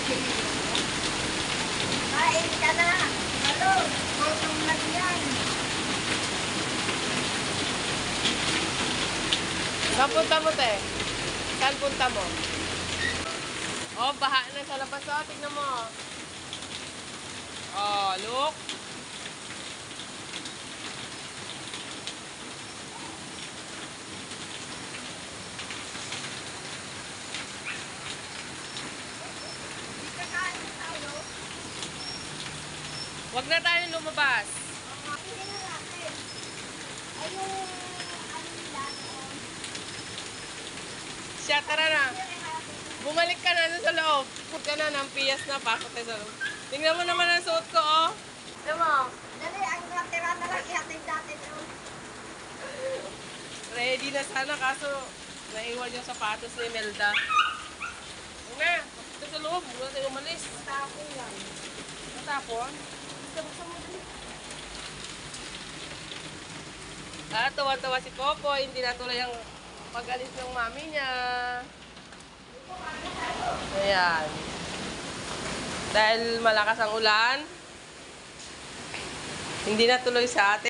Kain ka na. Halo, gutom na yan. Saan punta mo, te? Saan punta mo? Oh, baha na sa labas. Oh, tignan mo. Oh, look. Hindi ka kain ng talo. Huwag na tayong lumabas. Pili na natin. Ay, yung ano nila noon. Siya, tara na. Bumalik ka na sa loob. Huwag ka na ng piyas na. Pasok tayo sa loob. Tingnan mo naman ang suot ko, oh. Tingnan mo. Dali, ang natira na lang ihatid natin yun. Ready na sana, kaso naiwan yung sapatos ni Melda. Huwag na. Pasok tayo sa loob. Huwag na tayo umalis. Tapon yan. Matapon. Basta mo dali. Tuwa-tuwa si Popoy. Hindi natuloy ang pag-alis ng mami niya. Ayan. Dahil malakas ang ulan, hindi natuloy sa atin.